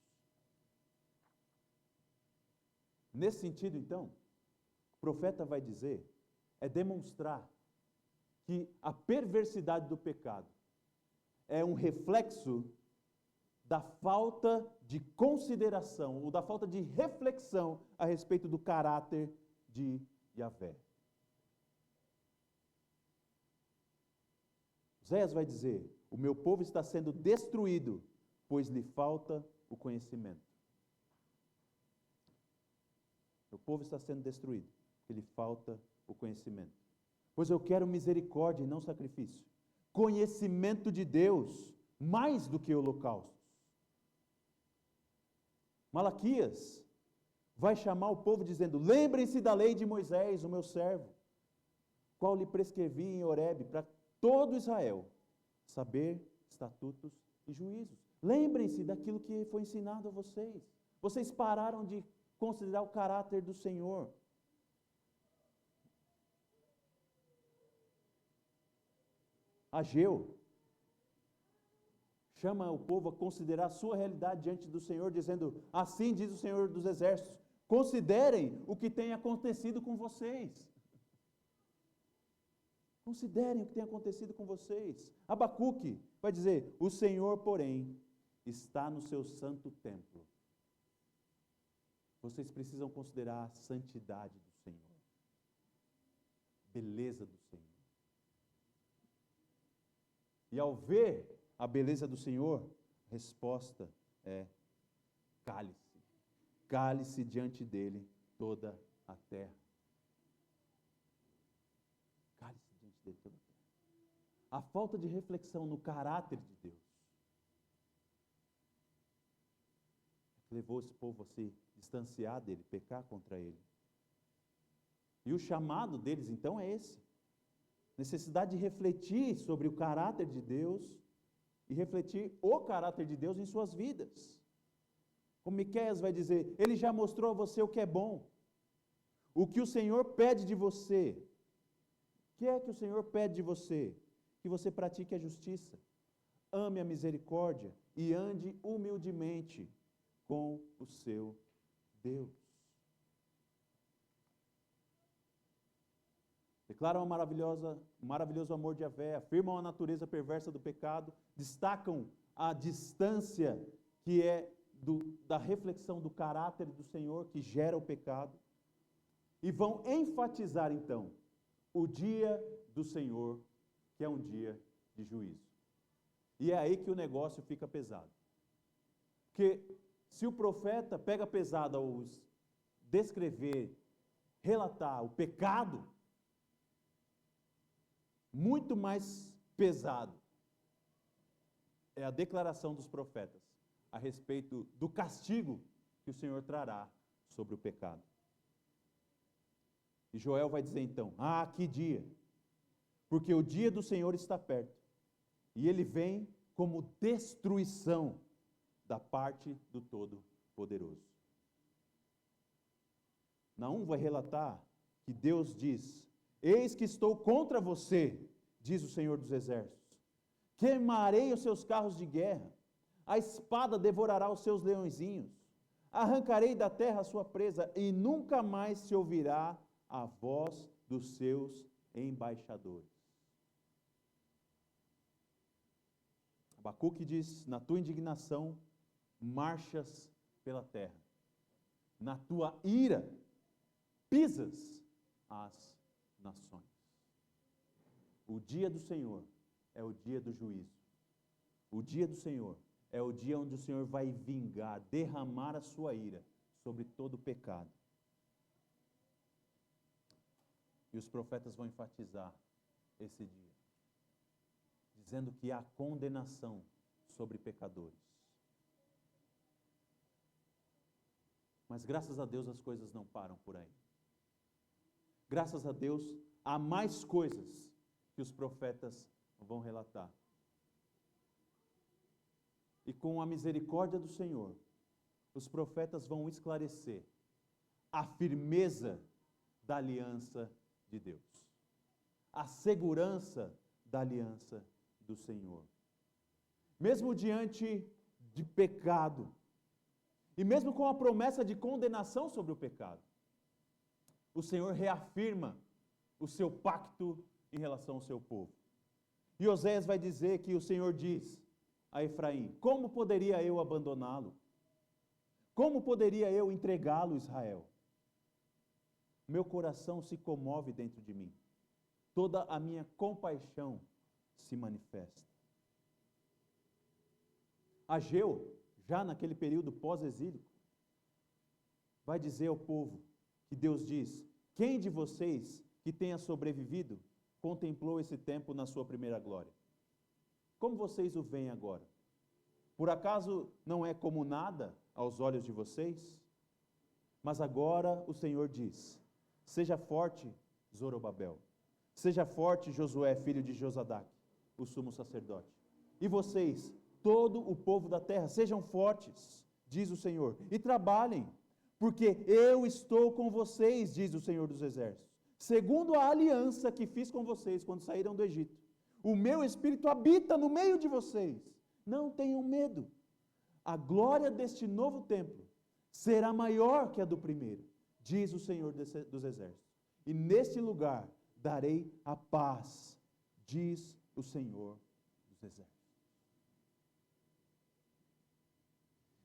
Nesse sentido, então, o profeta vai dizer, demonstrar que a perversidade do pecado é um reflexo da falta de consideração ou da falta de reflexão a respeito do caráter de Yahvé. Oséias vai dizer: o meu povo está sendo destruído, pois lhe falta o conhecimento. O povo está sendo destruído, porque lhe falta o conhecimento. Pois eu quero misericórdia e não sacrifício, conhecimento de Deus, mais do que holocaustos. Malaquias vai chamar o povo dizendo: lembrem-se da lei de Moisés, o meu servo, qual lhe prescrevi em Horebe, para todo Israel saber estatutos e juízos. Lembrem-se daquilo que foi ensinado a vocês. Vocês pararam de considerar o caráter do Senhor. Ageu chama o povo a considerar a sua realidade diante do Senhor, dizendo: assim diz o Senhor dos Exércitos, considerem o que tem acontecido com vocês. Considerem o que tem acontecido com vocês. Abacuque vai dizer: o Senhor, porém, está no seu santo templo. Vocês precisam considerar a santidade do Senhor, beleza do Senhor. E ao ver a beleza do Senhor, a resposta é: cale-se. Cale-se diante dele toda a terra. Cale-se diante dele toda a terra. A falta de reflexão no caráter de Deus levou esse povo a se distanciar dele, pecar contra ele. E o chamado deles então é esse. Necessidade de refletir sobre o caráter de Deus e refletir o caráter de Deus em suas vidas. Como Miqueias vai dizer, ele já mostrou a você o que é bom. O que o Senhor pede de você. O que é que o Senhor pede de você? Que você pratique a justiça, ame a misericórdia e ande humildemente com o seu Deus. Declaram um maravilhoso amor de Yahvé, afirmam a natureza perversa do pecado, destacam a distância que é da reflexão do caráter do Senhor que gera o pecado, e vão enfatizar então o dia do Senhor, que é um dia de juízo. E é aí que o negócio fica pesado. Porque se o profeta pega pesado ao descrever, relatar o pecado, muito mais pesado é a declaração dos profetas a respeito do castigo que o Senhor trará sobre o pecado. E Joel vai dizer então: que dia! Porque o dia do Senhor está perto, e ele vem como destruição da parte do Todo-Poderoso. Naum vai relatar que Deus diz: eis que estou contra você, diz o Senhor dos Exércitos. Queimarei os seus carros de guerra, a espada devorará os seus leõezinhos, arrancarei da terra a sua presa, e nunca mais se ouvirá a voz dos seus embaixadores. Abacuque diz: na tua indignação marchas pela terra, na tua ira pisas as nações. O dia do Senhor é o dia do juízo. O dia do Senhor é o dia onde o Senhor vai vingar, derramar a sua ira sobre todo o pecado. E os profetas vão enfatizar esse dia, dizendo que há condenação sobre pecadores. Mas graças a Deus as coisas não param por aí. Graças a Deus há mais coisas que os profetas vão relatar. E com a misericórdia do Senhor, os profetas vão esclarecer a firmeza da aliança de Deus, a segurança da aliança do Senhor. Mesmo diante de pecado, e mesmo com a promessa de condenação sobre o pecado, o Senhor reafirma o seu pacto em relação ao seu povo. E Oséias vai dizer que o Senhor diz a Efraim: como poderia eu abandoná-lo? Como poderia eu entregá-lo, Israel? Meu coração se comove dentro de mim. Toda a minha compaixão se manifesta. Ageu, já naquele período pós-exílico, vai dizer ao povo que Deus diz: quem de vocês que tenha sobrevivido contemplou esse tempo na sua primeira glória? Como vocês o veem agora? Por acaso não é como nada aos olhos de vocês? Mas agora o Senhor diz: seja forte, Zorobabel. Seja forte, Josué, filho de Josadaque, o sumo sacerdote. E vocês, todo o povo da terra. Sejam fortes, diz o Senhor, e trabalhem, porque eu estou com vocês, diz o Senhor dos Exércitos, segundo a aliança que fiz com vocês quando saíram do Egito. O meu Espírito habita no meio de vocês. Não tenham medo. A glória deste novo templo será maior que a do primeiro, diz o Senhor dos Exércitos. E neste lugar darei a paz, diz o Senhor dos Exércitos.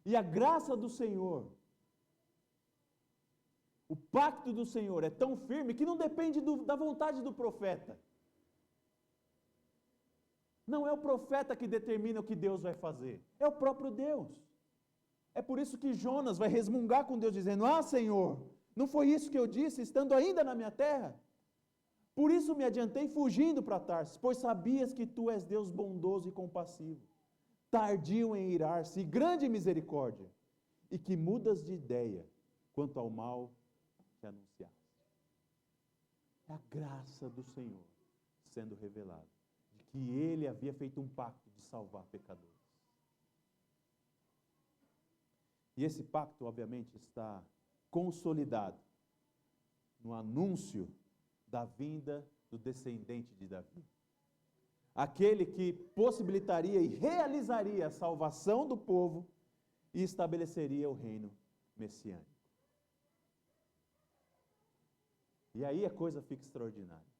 E a graça do Senhor, o pacto do Senhor é tão firme que não depende da vontade do profeta. Não é o profeta que determina o que Deus vai fazer, é o próprio Deus. É por isso que Jonas vai resmungar com Deus, dizendo: ah, Senhor, não foi isso que eu disse, estando ainda na minha terra? Por isso me adiantei fugindo para Tarsis, pois sabias que tu és Deus bondoso e compassivo, tardio em irar-se e grande em misericórdia, e que mudas de ideia quanto ao mal que anunciaste. É a graça do Senhor sendo revelada, de que Ele havia feito um pacto de salvar pecadores. E esse pacto, obviamente, está consolidado no anúncio da vinda do descendente de Davi. Aquele que possibilitaria e realizaria a salvação do povo e estabeleceria o reino messiânico. E aí a coisa fica extraordinária.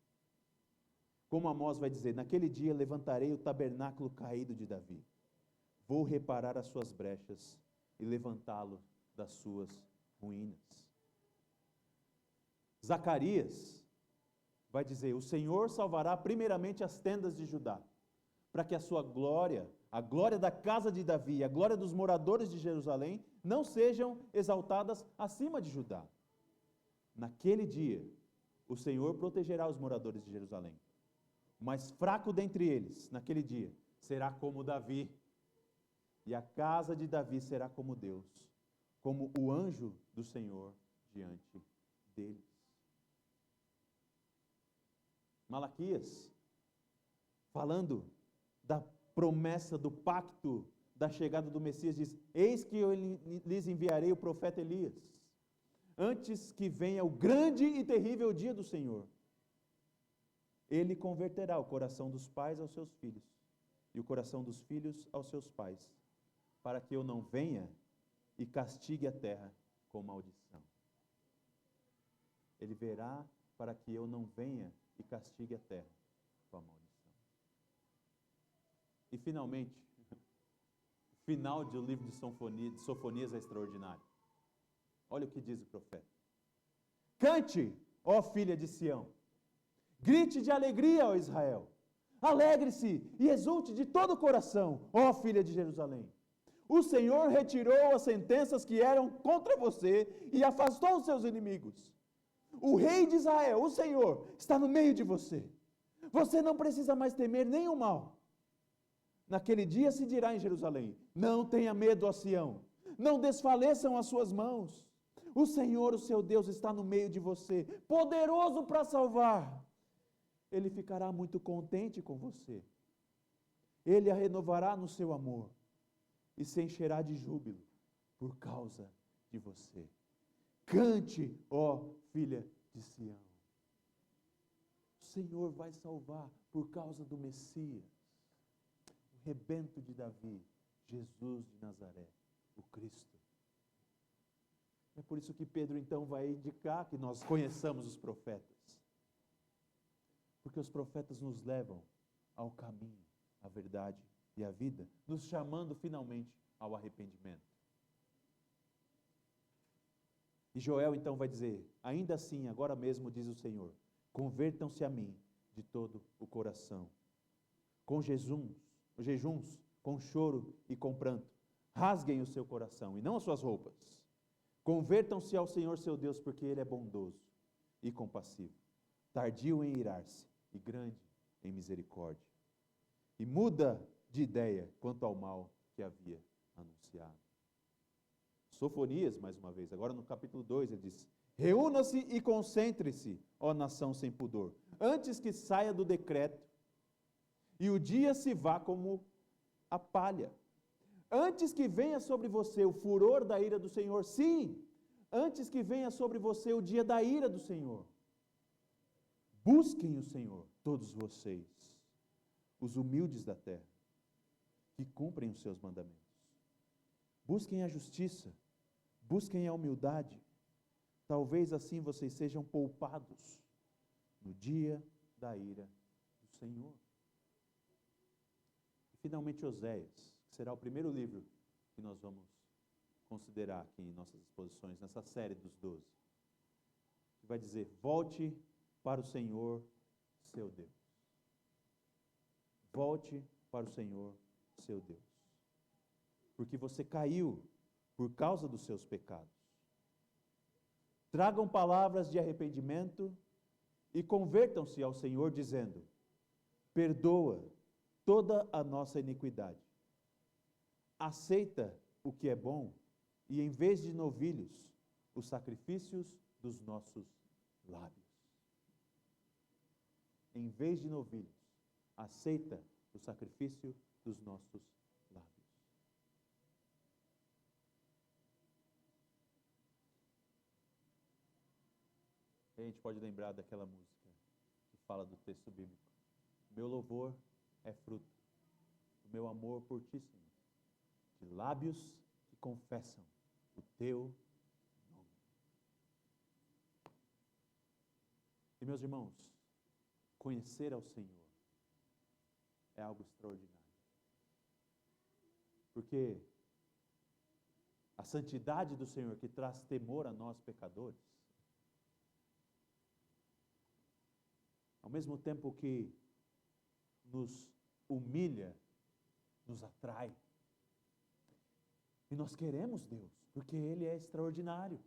Como Amós vai dizer: naquele dia levantarei o tabernáculo caído de Davi. Vou reparar as suas brechas e levantá-lo das suas ruínas. Zacarias vai dizer: o Senhor salvará primeiramente as tendas de Judá, para que a sua glória, a glória da casa de Davi e a glória dos moradores de Jerusalém não sejam exaltadas acima de Judá. Naquele dia, o Senhor protegerá os moradores de Jerusalém. O mais fraco dentre eles, naquele dia, será como Davi, e a casa de Davi será como Deus, como o anjo do Senhor diante deles. Malaquias, falando da promessa do pacto da chegada do Messias, diz: eis que eu lhes enviarei o profeta Elias, antes que venha o grande e terrível dia do Senhor. Ele converterá o coração dos pais aos seus filhos, e o coração dos filhos aos seus pais, para que eu não venha e castigue a terra com maldição. Ele verá para que eu não venha e castigue a terra com a maldição. E finalmente, o final do livro de Sofonias é extraordinário. Olha o que diz o profeta: cante, ó filha de Sião, grite de alegria, ó Israel, alegre-se e exulte de todo o coração, ó filha de Jerusalém. O Senhor retirou as sentenças que eram contra você e afastou os seus inimigos. O rei de Israel, o Senhor, está no meio de você. Você não precisa mais temer nenhum mal. Naquele dia se dirá em Jerusalém: não tenha medo, ó Sião, não desfaleçam as suas mãos. O Senhor, o seu Deus, está no meio de você, poderoso para salvar. Ele ficará muito contente com você. Ele a renovará no seu amor e se encherá de júbilo por causa de você. Cante, ó filha de Sião. O Senhor vai salvar por causa do Messias, o rebento de Davi, Jesus de Nazaré, o Cristo. É por isso que Pedro então vai indicar que nós conheçamos os profetas. Porque os profetas nos levam ao caminho, à verdade e à vida, nos chamando finalmente ao arrependimento. E Joel então vai dizer: ainda assim, agora mesmo diz o Senhor, convertam-se a mim de todo o coração, com jejuns, com choro e com pranto, rasguem o seu coração e não as suas roupas. Convertam-se ao Senhor seu Deus, porque Ele é bondoso e compassivo, tardio em irar-se e grande em misericórdia. E muda de ideia quanto ao mal que havia anunciado. Sofonias, mais uma vez, agora no capítulo 2, ele diz: reúna-se e concentre-se, ó nação sem pudor, antes que saia do decreto e o dia se vá como a palha, Antes que venha sobre você o furor da ira do Senhor, sim, antes que venha sobre você o dia da ira do Senhor, busquem o Senhor, todos vocês, os humildes da terra, que cumprem os seus mandamentos. Busquem a justiça, busquem a humildade. Talvez assim vocês sejam poupados no dia da ira do Senhor. E finalmente Oséias, que será o primeiro livro que nós vamos considerar aqui em nossas exposições, nessa série dos 12. Que vai dizer: volte para o Senhor, seu Deus. Volte para o Senhor, seu Deus. Porque você caiu por causa dos seus pecados. Tragam palavras de arrependimento e convertam-se ao Senhor, dizendo: perdoa toda a nossa iniquidade. Aceita o que é bom e, em vez de novilhos, os sacrifícios dos nossos lábios. Em vez de novilhos, aceita o sacrifício dos nossos lábios. E a gente pode lembrar daquela música que fala do texto bíblico: meu louvor é fruto do meu amor por ti, Senhor, de lábios que confessam o teu nome. E, meus irmãos, conhecer ao Senhor é algo extraordinário. Porque a santidade do Senhor, que traz temor a nós pecadores, ao mesmo tempo que nos humilha, nos atrai. E nós queremos Deus, porque Ele é extraordinário.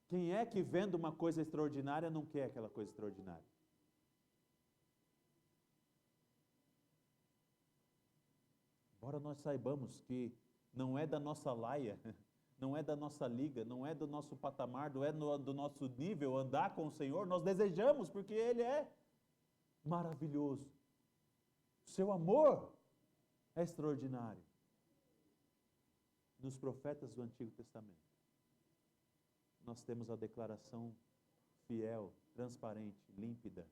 Quem é que vendo uma coisa extraordinária não quer aquela coisa extraordinária? Embora nós saibamos que não é da nossa laia, não é da nossa liga, não é do nosso patamar, não é do nosso nível andar com o Senhor, nós desejamos, porque Ele é maravilhoso. O seu amor é extraordinário. Nos profetas do Antigo Testamento, nós temos a declaração fiel, transparente, límpida,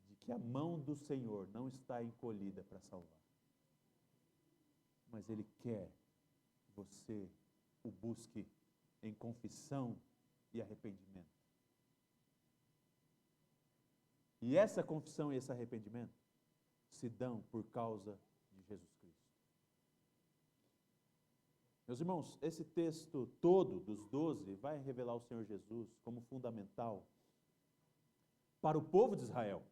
de que a mão do Senhor não está encolhida para salvar. Mas Ele quer que você o busque em confissão e arrependimento. E essa confissão e esse arrependimento se dão por causa de Jesus Cristo. Meus irmãos, esse texto todo dos 12 vai revelar o Senhor Jesus como fundamental para o povo de Israel.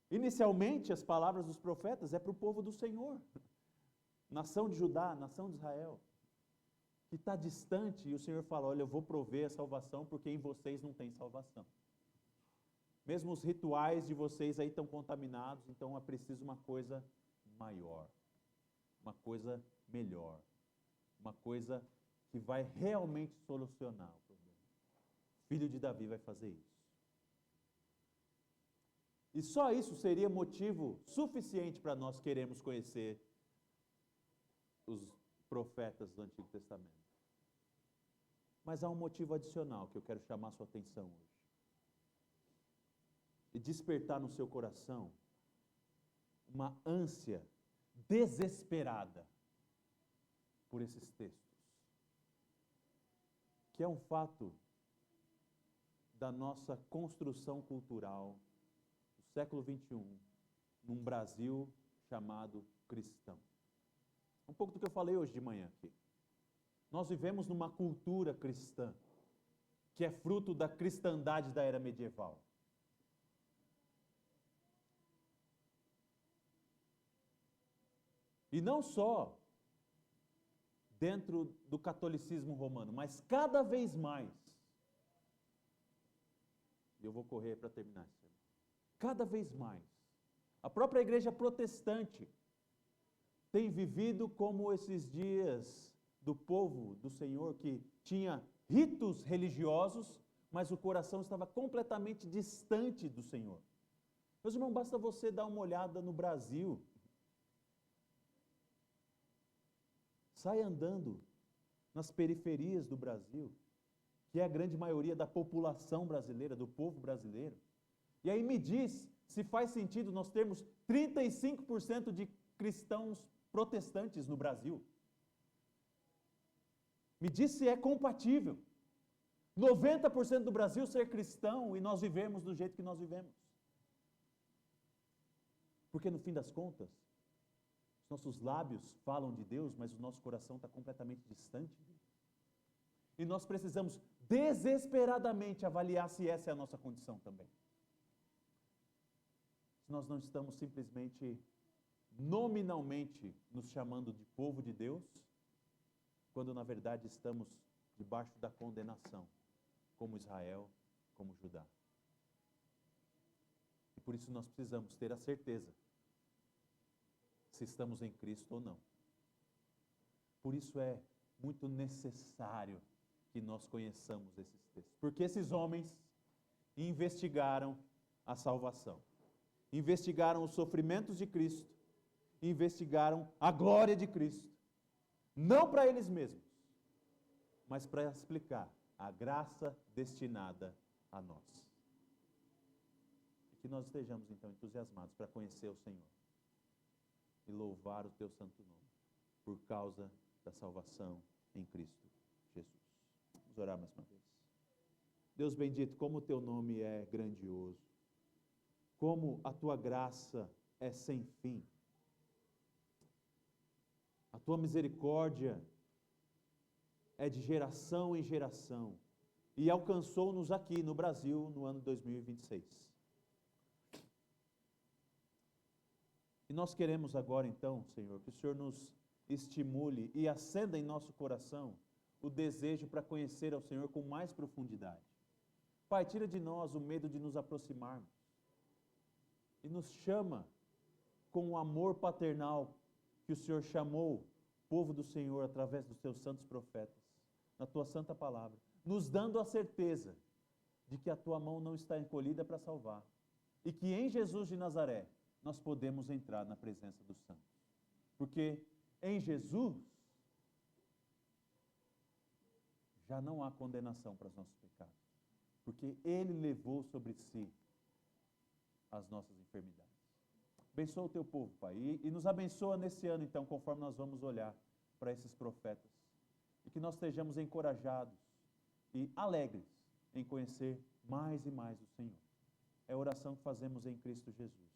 Inicialmente, as palavras dos profetas é para o povo do Senhor. Nação de Judá, nação de Israel, que está distante, e o Senhor fala: olha, eu vou prover a salvação, porque em vocês não tem salvação. Mesmo os rituais de vocês aí estão contaminados, então é preciso uma coisa maior, uma coisa melhor, uma coisa que vai realmente solucionar o problema. O filho de Davi vai fazer isso. E só isso seria motivo suficiente para nós querermos conhecer os profetas do Antigo Testamento. Mas há um motivo adicional que eu quero chamar a sua atenção hoje. E despertar no seu coração uma ânsia desesperada por esses textos, que é um fato da nossa construção cultural do século XXI, num Brasil chamado cristão. Um pouco do que eu falei hoje de manhã aqui. Nós vivemos numa cultura cristã, que é fruto da cristandade da era medieval. E não só dentro do catolicismo romano, mas cada vez mais. E eu vou correr para terminar isso. Cada vez mais. A própria igreja protestante tem vivido como esses dias do povo do Senhor, que tinha ritos religiosos, mas o coração estava completamente distante do Senhor. Meus irmãos, basta você dar uma olhada no Brasil. Sai andando nas periferias do Brasil, que é a grande maioria da população brasileira, do povo brasileiro. E aí me diz se faz sentido nós termos 35% de cristãos protestantes no Brasil. Me diz se é compatível. 90% do Brasil ser cristão e nós vivemos do jeito que nós vivemos. Porque no fim das contas, os nossos lábios falam de Deus, mas o nosso coração está completamente distante dele. E nós precisamos desesperadamente avaliar se essa é a nossa condição também. Se nós não estamos simplesmente, nominalmente, nos chamando de povo de Deus, quando na verdade estamos debaixo da condenação, como Israel, como Judá. E por isso nós precisamos ter a certeza se estamos em Cristo ou não. Por isso é muito necessário que nós conheçamos esses textos. Porque esses homens investigaram a salvação, investigaram os sofrimentos de Cristo, investigaram a glória de Cristo, não para eles mesmos, mas para explicar a graça destinada a nós. E que nós estejamos então entusiasmados para conhecer o Senhor e louvar o teu santo nome, por causa da salvação em Cristo Jesus. Vamos orar mais uma vez. Deus bendito, como o teu nome é grandioso, como a tua graça é sem fim, a tua misericórdia é de geração em geração e alcançou-nos aqui no Brasil no ano 2026. E nós queremos agora então, Senhor, que o Senhor nos estimule e acenda em nosso coração o desejo para conhecer ao Senhor com mais profundidade. Pai, tira de nós o medo de nos aproximarmos e nos chama com o amor paternal que o Senhor chamou o povo do Senhor através dos teus santos profetas, na tua santa palavra, nos dando a certeza de que a tua mão não está encolhida para salvar e que em Jesus de Nazaré nós podemos entrar na presença dos santos. Porque em Jesus já não há condenação para os nossos pecados. Porque Ele levou sobre si as nossas enfermidades. Abençoa o teu povo, Pai, e nos abençoa nesse ano, então, conforme nós vamos olhar para esses profetas. E que nós estejamos encorajados e alegres em conhecer mais e mais o Senhor. É a oração que fazemos em Cristo Jesus.